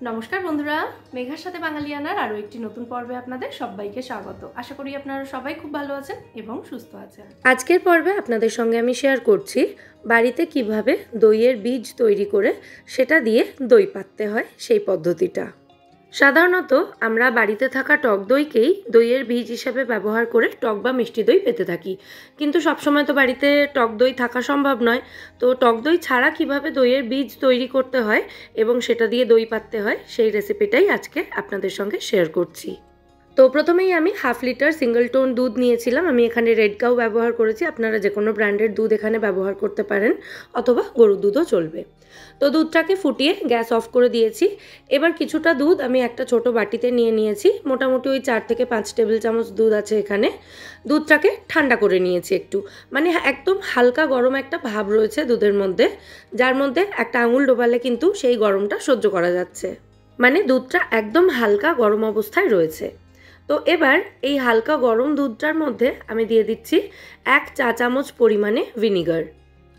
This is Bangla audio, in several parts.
নমস্কার বন্ধুরা, মেঘার সাথে বাঙালিয়ানার আরও একটি নতুন পর্বে আপনাদের সবাইকে স্বাগত। আশা করি আপনারা সবাই খুব ভালো আছেন এবং সুস্থ আছেন। আজকের পর্বে আপনাদের সঙ্গে আমি শেয়ার করছি বাড়িতে কিভাবে দইয়ের বীজ তৈরি করে সেটা দিয়ে দই পাততে হয় সেই পদ্ধতিটা। সাধারণত আমরা বাড়িতে থাকা টক দইকেই দইয়ের বীজ হিসাবে ব্যবহার করে টক বা মিষ্টি দই পেতে থাকি, কিন্তু সবসময় তো বাড়িতে টক দই থাকা সম্ভব নয়। তো টক দই ছাড়া কিভাবে দইয়ের বীজ তৈরি করতে হয় এবং সেটা দিয়ে দই পাততে হয় সেই রেসিপিটাই আজকে আপনাদের সঙ্গে শেয়ার করছি। তো প্রথমেই আমি হাফ লিটার সিঙ্গল টোন দুধ নিয়েছিলাম। আমি এখানে রেড কাউ ব্যবহার করেছি, আপনারা যে কোনো ব্র্যান্ডের দুধ এখানে ব্যবহার করতে পারেন, অথবা গরুর দুধও চলবে। তো দুধটাকে ফুটিয়ে গ্যাস অফ করে দিয়েছি। এবার কিছুটা দুধ আমি একটা ছোট বাটিতে নিয়ে নিয়েছি, মোটামুটি ওই 4 থেকে 5 টেবিল চামচ দুধ আছে এখানে। দুধটাকে ঠান্ডা করে নিয়েছি একটু, মানে একদম হালকা গরম একটা ভাব রয়েছে দুধের মধ্যে, যার মধ্যে একটা আঙুল ডোবালে কিন্তু সেই গরমটা সহ্য করা যাচ্ছে, মানে দুধটা একদম হালকা গরম অবস্থায় রয়েছে। তো এবার এই হালকা গরম দুধটার মধ্যে আমি দিয়ে দিচ্ছি 1 চা চামচ পরিমাণে ভিনিগার।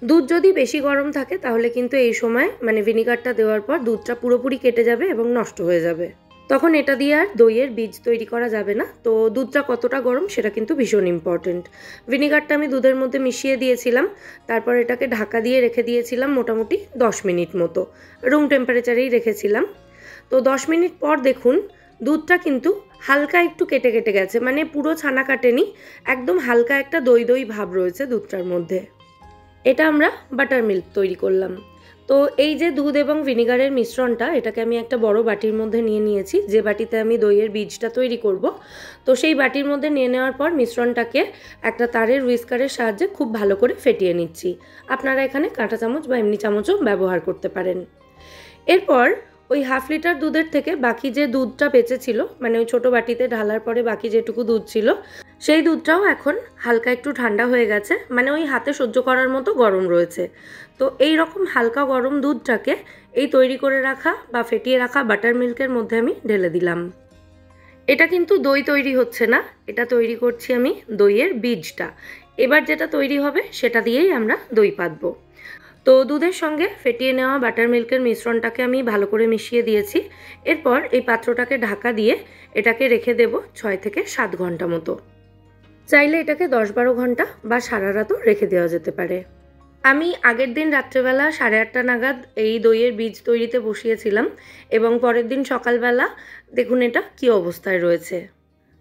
দুধ যদি বেশি গরম থাকে তাহলে কিন্তু এই সময় মানে ভিনিগারটা দেওয়ার পর দুধটা পুরোপুরি কেটে যাবে এবং নষ্ট হয়ে যাবে, তখন এটা দিয়ে আর দইয়ের বীজ তৈরি করা যাবে না। তো দুধটা কতটা গরম সেটা কিন্তু ভীষণ ইম্পর্টেন্ট। ভিনিগারটা আমি দুধের মধ্যে মিশিয়ে দিয়েছিলাম, তারপর এটাকে ঢাকা দিয়ে রেখে দিয়েছিলাম মোটামুটি 10 মিনিট মতো, রুম টেম্পারেচারেই রেখেছিলাম। তো 10 মিনিট পর দেখুন দুধটা কিন্তু হালকা একটু কেটে কেটে গেছে, মানে পুরো ছানা কাটেনি, একদম হালকা একটা দই দই ভাব রয়েছে দুধটার মধ্যে। এটা আমরা বাটার মিল্ক তৈরি করলাম। তো এই যে দুধ এবং ভিনিগারের মিশ্রণটা, এটাকে আমি একটা বড় বাটির মধ্যে নিয়ে নিয়েছি, যে বাটিতে আমি দইয়ের বীজটা তৈরি করব। তো সেই বাটির মধ্যে নিয়ে নেওয়ার পর মিশ্রণটাকে একটা তারের হুইস্কারের সাহায্যে খুব ভালো করে ফেটিয়ে নিচ্ছি। আপনারা এখানে কাঁটা চামচ বা এমনি চামচও ব্যবহার করতে পারেন। এরপর ওই হাফ লিটার দুধের থেকে বাকি যে দুধটা বেঁচেছিল, মানে ওই ছোটো বাটিতে ঢালার পরে বাকি যেটুকু দুধ ছিল, সেই দুধটাও এখন হালকা একটু ঠান্ডা হয়ে গেছে, মানে ওই হাতে সহ্য করার মতো গরম রয়েছে। তো এই রকম হালকা গরম দুধটাকে এই তৈরি করে রাখা বা ফেটিয়ে রাখা বাটার মিল্কের মধ্যে আমি ঢেলে দিলাম। এটা কিন্তু দই তৈরি হচ্ছে না, এটা তৈরি করছি আমি দইয়ের বীজটা। এবার যেটা তৈরি হবে সেটা দিয়েই আমরা দই পাতবো। তো দুধের সঙ্গে ফেটিয়ে নেওয়া বাটার মিল্কের মিশ্রণটাকে আমি ভালো করে মিশিয়ে দিয়েছি। এরপর এই পাত্রটাকে ঢাকা দিয়ে এটাকে রেখে দেব 6 থেকে 7 ঘন্টা মতো। চাইলে এটাকে 10-12 ঘন্টা বা সারা রাতও রেখে দেওয়া যেতে পারে। আমি আগের দিন রাত্রেবেলা 8:30 নাগাদ এই দইয়ের বীজ তৈরিতে বসিয়েছিলাম এবং পরের দিন সকালবেলা দেখুন এটা কী অবস্থায় রয়েছে।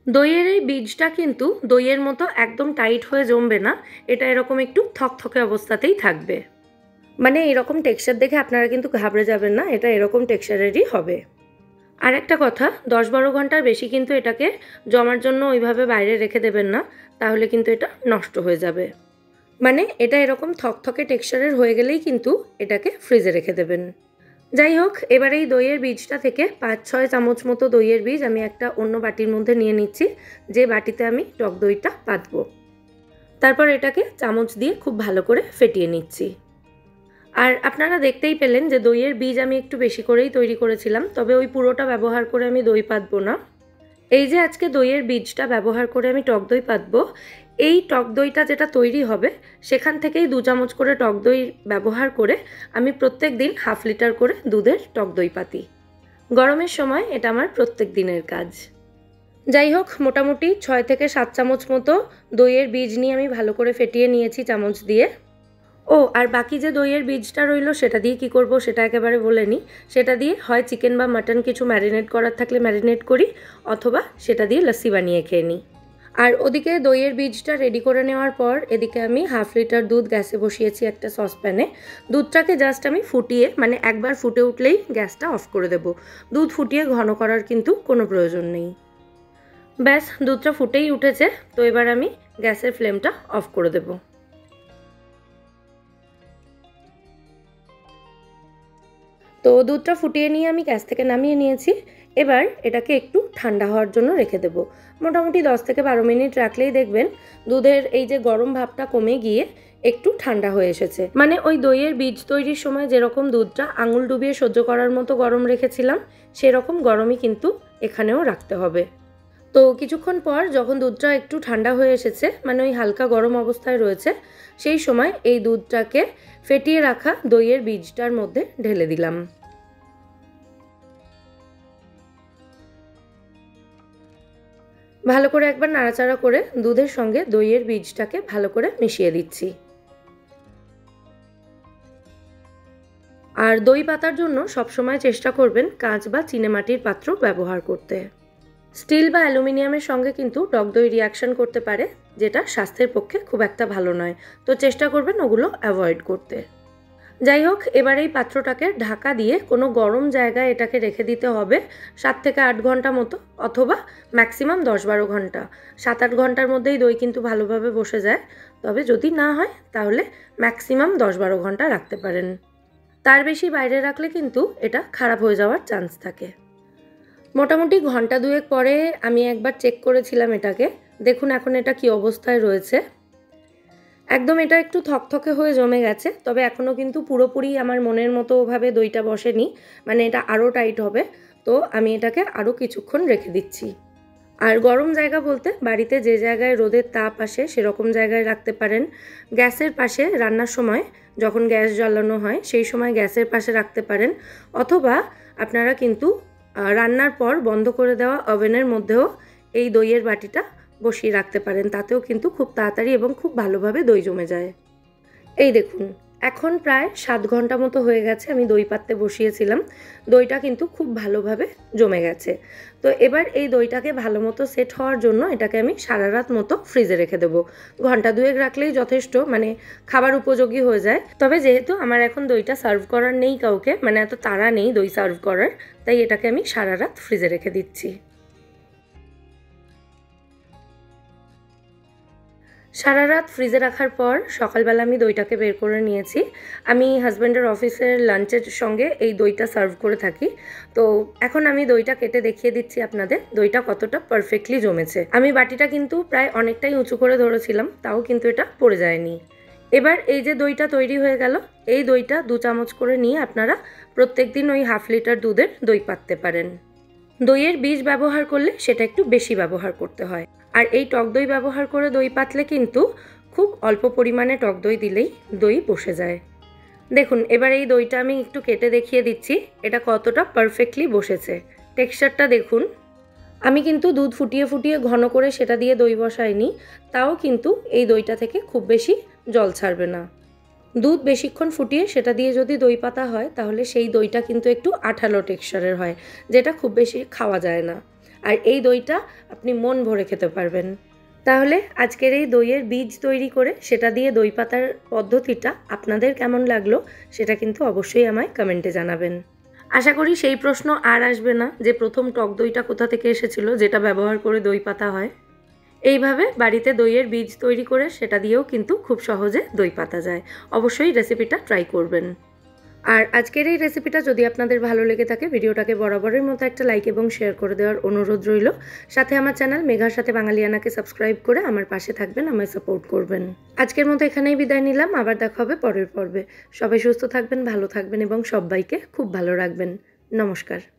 দইয়ের এই বীজটা কিন্তু দইয়ের মতো একদম টাইট হয়ে জমবে না, এটা এরকম একটু থকথকে অবস্থাতেই থাকবে। মানে এরকম টেক্সচার দেখে আপনারা কিন্তু ঘাবড়ে যাবেন না, এটা এরকম টেক্সচারেরই হবে। আর একটা কথা, 10-12 ঘন্টার বেশি কিন্তু এটাকে জমার জন্য ওইভাবে বাইরে রেখে দেবেন না, তাহলে কিন্তু এটা নষ্ট হয়ে যাবে। মানে এটা এরকম থকথকে টেক্সচারের হয়ে গেলেই কিন্তু এটাকে ফ্রিজে রেখে দেবেন। যাই হোক, এবার এই দইয়ের বীজটা থেকে 5-6 চামচ মতো দইয়ের বীজ আমি একটা অন্য বাটির মধ্যে নিয়ে নিচ্ছি, যে বাটিতে আমি টক দইটা পাতবো। তারপর এটাকে চামচ দিয়ে খুব ভালো করে ফেটিয়ে নিচ্ছি। আর আপনারা দেখতেই পেলেন যে দইয়ের বীজ আমি একটু বেশি করেই তৈরি করেছিলাম, তবে ওই পুরোটা ব্যবহার করে আমি দই পাতবো না। এই যে আজকে দইয়ের বীজটা ব্যবহার করে আমি টক দই পাতবো, এই টক দইটা যেটা তৈরি হবে সেখান থেকেই 2 চামচ করে টক দই ব্যবহার করে আমি প্রত্যেক দিন হাফ লিটার করে দুধের টক দই পাতি। গরমের সময় এটা আমার প্রত্যেক দিনের কাজ। যাই হোক, মোটামুটি 6 থেকে 7 চামচ মতো দইয়ের বীজ নিয়ে আমি ভালো করে ফেটিয়ে নিয়েছি চামচ দিয়ে। ও আর বাকি যে দইয়ের বীজটা রইলো সেটা দিয়ে কি করব সেটা একেবারে বলে নিই। সেটা দিয়ে হয় চিকেন বা মাটন কিছু ম্যারিনেট করার থাকলে ম্যারিনেট করি, অথবা সেটা দিয়ে লস্যি বানিয়ে খেয়ে নিই। আর ওদিকে দইয়ের বীজটা রেডি করে নেওয়ার পর এদিকে আমি হাফ লিটার দুধ গ্যাসে বসিয়েছি একটা সসপ্যানে। দুধটাকে জাস্ট আমি ফুটিয়ে, মানে একবার ফুটে উঠলেই গ্যাসটা অফ করে দেব। দুধ ফুটিয়ে ঘন করার কিন্তু কোনো প্রয়োজন নেই। ব্যাস, দুধটা ফুটেই উঠেছে, তো এবার আমি গ্যাসের ফ্লেমটা অফ করে দেব। তো দুধটা ফুটিয়ে নিয়ে আমি গ্যাস থেকে নামিয়ে নিয়েছি। এবার এটাকে একটু ঠান্ডা হওয়ার জন্য রেখে দেব। মোটামুটি 10 থেকে 12 মিনিট রাখলেই দেখবেন দুধের এই যে গরম ভাবটা কমে গিয়ে একটু ঠান্ডা হয়ে এসেছে। মানে ওই দইয়ের বীজ তৈরির সময় যেরকম দুধটা আঙুল ডুবিয়ে সহ্য করার মতো গরম রেখেছিলাম, সেরকম গরমই কিন্তু এখানেও রাখতে হবে। তো কিছুক্ষণ পর যখন দুধটা একটু ঠান্ডা হয়ে এসেছে, মানে ওই হালকা গরম অবস্থায় রয়েছে, সেই সময় এই দুধটাকে ফেটিয়ে রাখা দইয়ের বীজটার মধ্যে ঢেলে দিলাম। ভালো করে একবার নাড়াচাড়া করে দুধের সঙ্গে দইয়ের বীজটাকে ভালো করে মিশিয়ে দিচ্ছি। আর দই পাতার জন্য সবসময় চেষ্টা করবেন কাঁচ বা চীনেমাটির পাত্র ব্যবহার করতে। স্টিল বা অ্যালুমিনিয়ামের সঙ্গে কিন্তু টক দই রিয়াকশন করতে পারে, যেটা স্বাস্থ্যের পক্ষে খুব একটা ভালো নয়, তো চেষ্টা করবেন ওগুলো অ্যাভয়েড করতে। যাই হোক, এবার এই পাত্রটাকে ঢাকা দিয়ে কোনো গরম জায়গায় এটাকে রেখে দিতে হবে 7 থেকে 8 ঘন্টা মতো, অথবা ম্যাক্সিমাম 10-12 ঘন্টা। 7-8 ঘন্টার মধ্যেই দই কিন্তু ভালোভাবে বসে যায়, তবে যদি না হয় তাহলে ম্যাক্সিমাম 10-12 ঘন্টা রাখতে পারেন। তার বেশি বাইরে রাখলে কিন্তু এটা খারাপ হয়ে যাওয়ার চান্স থাকে। মোটামুটি ঘন্টা 2 পরে আমি একবার চেক করেছিলাম এটাকে। দেখুন এখন এটা কি অবস্থায় রয়েছে। একদম এটা একটু থকথকে হয়ে জমে গেছে, তবে এখনও কিন্তু পুরোপুরি আমার মনের মতোভাবে দইটা বসেনি, মানে এটা আরও টাইট হবে। তো আমি এটাকে আরও কিছুক্ষণ রেখে দিচ্ছি। আর গরম জায়গা বলতে বাড়িতে যে জায়গায় রোদের তাপ আসে সেরকম জায়গায় রাখতে পারেন। গ্যাসের পাশে রান্নার সময় যখন গ্যাস জ্বালানো হয় সেই সময় গ্যাসের পাশে রাখতে পারেন, অথবা আপনারা কিন্তু রান্নার পর বন্ধ করে দেওয়া ওভেনের মধ্যেও এই দইয়ের বাটিটা বসিয়ে রাখতে পারেন, তাতেও কিন্তু খুব তাড়াতাড়ি এবং খুব ভালোভাবে দই জমে যায়। এই দেখুন, এখন প্রায় 7 ঘন্টা মতো হয়ে গেছে আমি দই পাততে বসিয়েছিলাম। দইটা কিন্তু খুব ভালোভাবে জমে গেছে। তো এবার এই দইটাকে ভালো মতো সেট হওয়ার জন্য এটাকে আমি সারা রাত মতো ফ্রিজে রেখে দেবো। ঘন্টা 2 রাখলেই যথেষ্ট, মানে খাবার উপযোগী হয়ে যায়। তবে যেহেতু আমার এখন দইটা সার্ভ করার নেই কাউকে, মানে এত তাড়া নেই দই সার্ভ করার, তাই এটাকে আমি সারা রাত ফ্রিজে রেখে দিচ্ছি। সারা রাত ফ্রিজে রাখার পর সকালবেলা আমি দইটাকে বের করে নিয়েছি। আমি হাজব্যান্ডের অফিসের লাঞ্চের সঙ্গে এই দইটা সার্ভ করে থাকি। তো এখন আমি দইটা কেটে দেখিয়ে দিচ্ছি আপনাদের দইটা কতটা পারফেক্টলি জমেছে। আমি বাটিটা কিন্তু প্রায় অনেকটাই উঁচু করে ধরেছিলাম, তাও কিন্তু এটা পড়ে যায়নি। এবার এই যে দইটা তৈরি হয়ে গেল, এই দইটা 2 চামচ করে নিয়ে আপনারা প্রত্যেক দিন ওই ½ লিটার দুধের দই পাততে পারেন। দইয়ের বীজ ব্যবহার করলে সেটা একটু বেশি ব্যবহার করতে হয়। আর এই টক দই ব্যবহার করে দই পাতলে কিন্তু খুব অল্প পরিমাণে টক দই দিলেই দই বসে যায়। দেখুন এবার এই দইটা আমি একটু কেটে দেখিয়ে দিচ্ছি এটা কতটা পারফেক্টলি বসেছে। টেক্সচারটা দেখুন। আমি কিন্তু দুধ ফুটিয়ে ফুটিয়ে ঘন করে সেটা দিয়ে দই বসাইনি, তাও কিন্তু এই দইটা থেকে খুব বেশি জল ছাড়বে না। দুধ বেশিক্ষণ ফুটিয়ে সেটা দিয়ে যদি দই পাতা হয় তাহলে সেই দইটা কিন্তু একটু আঠালো টেক্সচারের হয়, যেটা খুব বেশি খাওয়া যায় না। আর এই দইটা আপনি মন ভরে খেতে পারবেন। তাহলে আজকের এই দইয়ের বীজ তৈরি করে সেটা দিয়ে দই পাতার পদ্ধতিটা আপনাদের কেমন লাগলো সেটা কিন্তু অবশ্যই আমায় কমেন্টে জানাবেন। আশা করি সেই প্রশ্ন আর আসবে না যে প্রথম টক দইটা কোথা থেকে এসেছিল যেটা ব্যবহার করে দই পাতা হয়। এইভাবে বাড়িতে দইয়ের বীজ তৈরি করে সেটা দিয়েও কিন্তু খুব সহজে দই পাতা যায়। অবশ্যই রেসিপিটা ট্রাই করবেন। আর আজকের এই রেসিপিটা যদি আপনাদের ভালো লেগে থাকে ভিডিওটাকে বরাবরের মতো একটা লাইক এবং শেয়ার করে দেওয়ার অনুরোধ রইল। সাথে আমার চ্যানেল মেঘার সাথে বাঙালিয়ানাকে সাবস্ক্রাইব করে আমার পাশে থাকবেন, আমায় সাপোর্ট করবেন। আজকের মতো এখানেই বিদায় নিলাম, আবার দেখা হবে পরের পর্বে। সবাই সুস্থ থাকবেন, ভালো থাকবেন এবং সবাইকে খুব ভালো রাখবেন। নমস্কার।